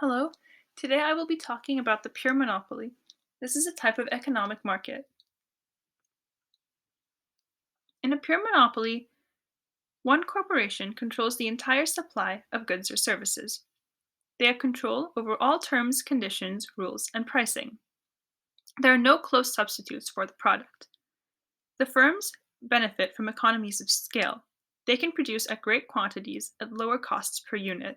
Hello. Today I will be talking about the pure monopoly. This is a type of economic market. In a pure monopoly, one corporation controls the entire supply of goods or services. They have control over all terms, conditions, rules, and pricing. There are no close substitutes for the product. The firms benefit from economies of scale. They can produce at great quantities at lower costs per unit.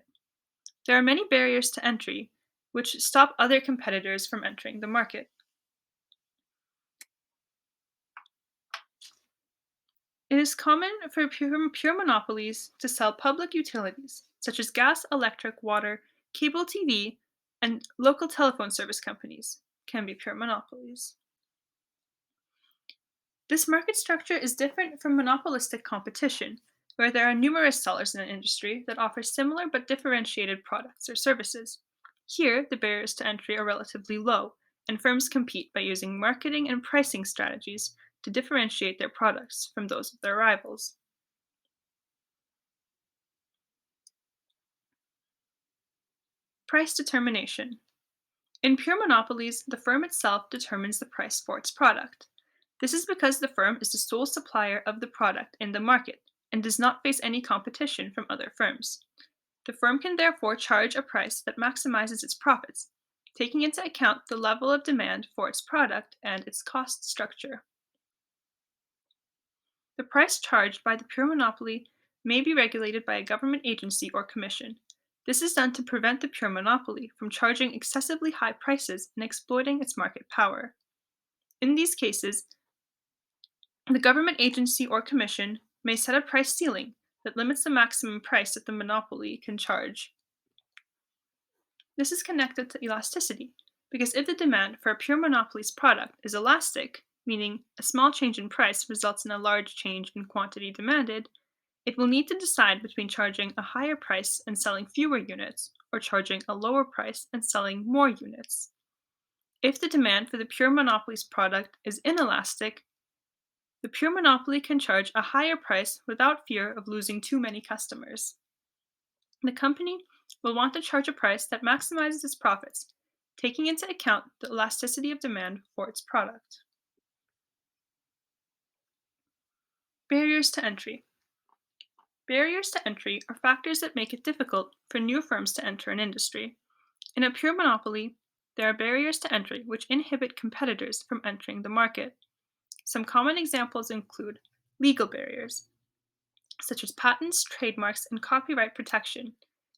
There are many barriers to entry, which stop other competitors from entering the market. It is common for pure monopolies to sell public utilities, such as gas, electric, water, cable TV, and local telephone service companies can be pure monopolies. This market structure is different from monopolistic competition, where there are numerous sellers in an industry that offer similar but differentiated products or services. Here, the barriers to entry are relatively low, and firms compete by using marketing and pricing strategies to differentiate their products from those of their rivals. Price determination. In pure monopolies, the firm itself determines the price for its product. This is because the firm is the sole supplier of the product in the market and does not face any competition from other firms. The firm can therefore charge a price that maximizes its profits, taking into account the level of demand for its product and its cost structure. The price charged by the pure monopoly may be regulated by a government agency or commission. This is done to prevent the pure monopoly from charging excessively high prices and exploiting its market power. In these cases, the government agency or commission may set a price ceiling that limits the maximum price that the monopoly can charge. This is connected to elasticity, because if the demand for a pure monopoly's product is elastic, meaning a small change in price results in a large change in quantity demanded, it will need to decide between charging a higher price and selling fewer units, or charging a lower price and selling more units. If the demand for the pure monopoly's product is inelastic, the pure monopoly can charge a higher price without fear of losing too many customers. The company will want to charge a price that maximizes its profits, taking into account the elasticity of demand for its product. Barriers to entry. Barriers to entry are factors that make it difficult for new firms to enter an industry. In a pure monopoly, there are barriers to entry which inhibit competitors from entering the market. Some common examples include legal barriers, such as patents, trademarks, and copyright protection.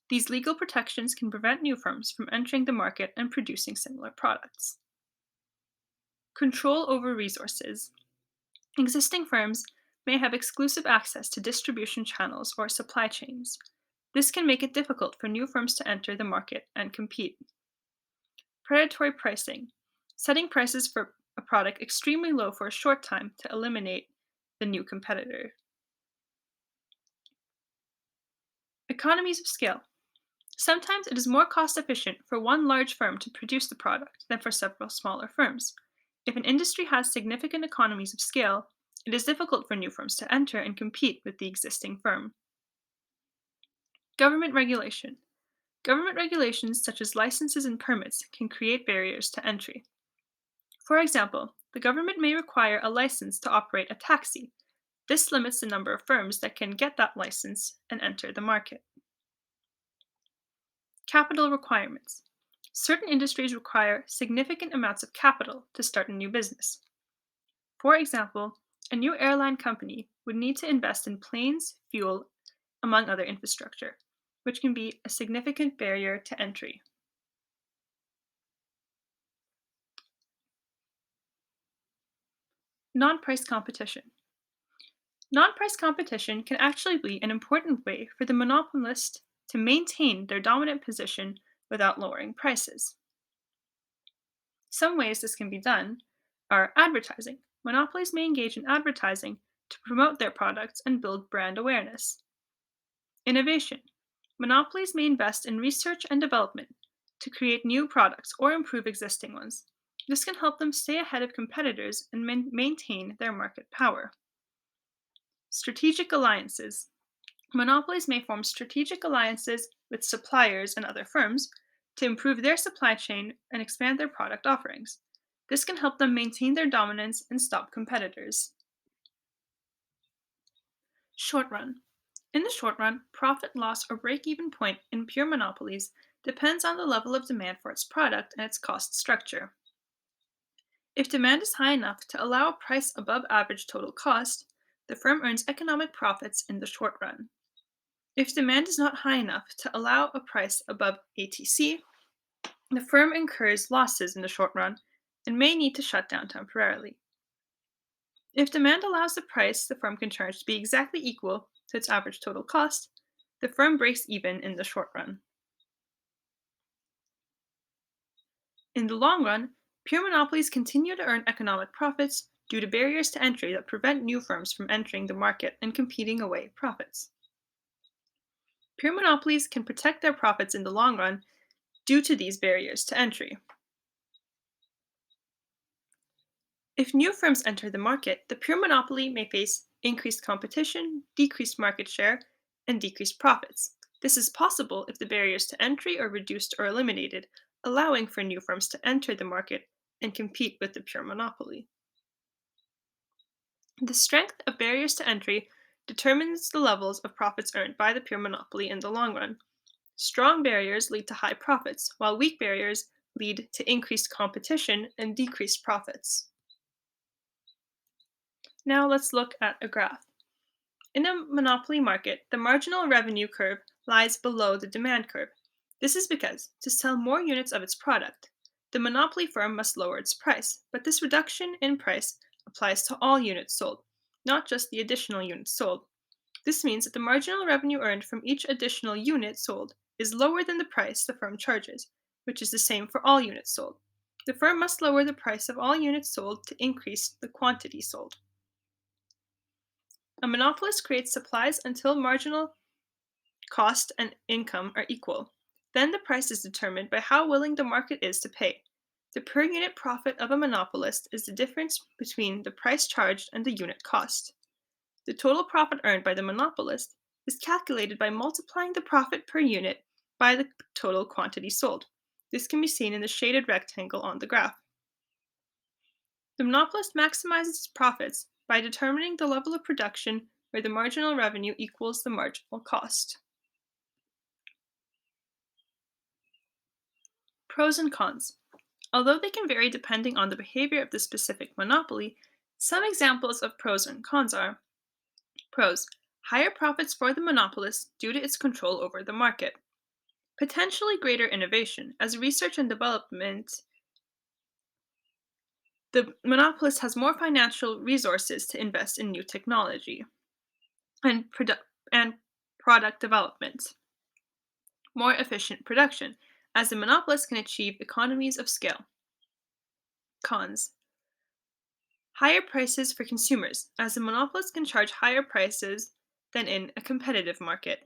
These legal protections can prevent new firms from entering the market and producing similar products. Control over resources. Existing firms may have exclusive access to distribution channels or supply chains. This can make it difficult for new firms to enter the market and compete. Predatory pricing. Setting prices for a product extremely low for a short time to eliminate the new competitor. Economies of scale. Sometimes it is more cost efficient for one large firm to produce the product than for several smaller firms. If an industry has significant economies of scale, it is difficult for new firms to enter and compete with the existing firm. Government regulation. Government regulations such as licenses and permits can create barriers to entry. For example, the government may require a license to operate a taxi. This limits the number of firms that can get that license and enter the market. Capital requirements. Certain industries require significant amounts of capital to start a new business. For example, a new airline company would need to invest in planes, fuel, among other infrastructure, which can be a significant barrier to entry. Non price competition. Non price competition can actually be an important way for the monopolist to maintain their dominant position without lowering prices. Some ways this can be done are advertising. Monopolies may engage in advertising to promote their products and build brand awareness. Innovation. Monopolies may invest in research and development to create new products or improve existing ones. This can help them stay ahead of competitors and maintain their market power. Strategic alliances. Monopolies may form strategic alliances with suppliers and other firms to improve their supply chain and expand their product offerings. This can help them maintain their dominance and stop competitors. Short run. In the short run, profit, loss, or break even point in pure monopolies depends on the level of demand for its product and its cost structure. If demand is high enough to allow a price above average total cost, the firm earns economic profits in the short run. If demand is not high enough to allow a price above ATC, the firm incurs losses in the short run and may need to shut down temporarily. If demand allows the price the firm can charge to be exactly equal to its average total cost, the firm breaks even in the short run. In the long run, pure monopolies continue to earn economic profits due to barriers to entry that prevent new firms from entering the market and competing away profits. Pure monopolies can protect their profits in the long run due to these barriers to entry. If new firms enter the market, the pure monopoly may face increased competition, decreased market share, and decreased profits. This is possible if the barriers to entry are reduced or eliminated, allowing for new firms to enter the market and compete with the pure monopoly. The strength of barriers to entry determines the levels of profits earned by the pure monopoly in the long run. Strong barriers lead to high profits, while weak barriers lead to increased competition and decreased profits. Now let's look at a graph. In a monopoly market, the marginal revenue curve lies below the demand curve. This is because, to sell more units of its product, the monopoly firm must lower its price, but this reduction in price applies to all units sold, not just the additional units sold. This means that the marginal revenue earned from each additional unit sold is lower than the price the firm charges, which is the same for all units sold. The firm must lower the price of all units sold to increase the quantity sold. A monopolist creates supplies until marginal cost and income are equal. Then the price is determined by how willing the market is to pay. The per unit profit of a monopolist is the difference between the price charged and the unit cost. The total profit earned by the monopolist is calculated by multiplying the profit per unit by the total quantity sold. This can be seen in the shaded rectangle on the graph. The monopolist maximizes its profits by determining the level of production where the marginal revenue equals the marginal cost. Pros and cons. Although they can vary depending on the behavior of the specific monopoly, some examples of pros and cons are: pros: higher profits for the monopolist due to its control over the market. Potentially greater innovation, as research and development, the monopolist has more financial resources to invest in new technology and, and product development. More efficient production, as the monopolist can achieve economies of scale. Cons: higher prices for consumers, as the monopolist can charge higher prices than in a competitive market.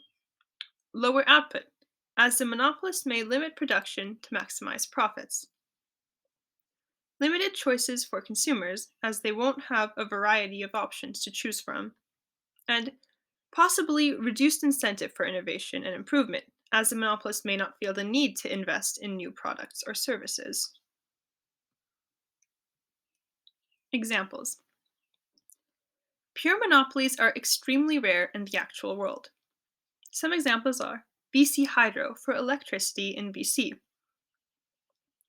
Lower output, as the monopolist may limit production to maximize profits. Limited choices for consumers, as they won't have a variety of options to choose from. And possibly reduced incentive for innovation and improvement, as the monopolist may not feel the need to invest in new products or services. Examples: pure monopolies are extremely rare in the actual world. Some examples are BC Hydro for electricity in BC.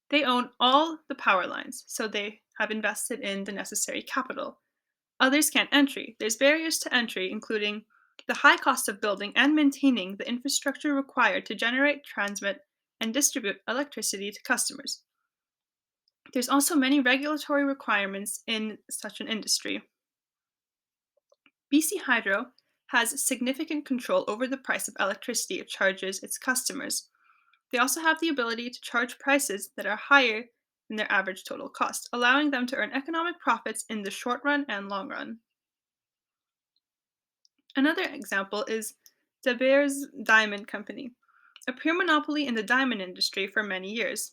They own all the power lines, so they have invested in the necessary capital. Others can't entry. There's barriers to entry, including the high cost of building and maintaining the infrastructure required to generate, transmit, and distribute electricity to customers. There's also many regulatory requirements in such an industry. BC Hydro has significant control over the price of electricity it charges its customers. They also have the ability to charge prices that are higher than their average total cost, allowing them to earn economic profits in the short run and long run. Another example is De Beers Diamond Company, a pure monopoly in the diamond industry for many years.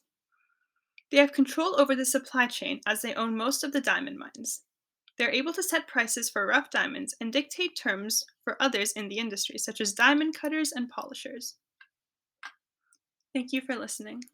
They have control over the supply chain as they own most of the diamond mines. They're able to set prices for rough diamonds and dictate terms for others in the industry, such as diamond cutters and polishers. Thank you for listening.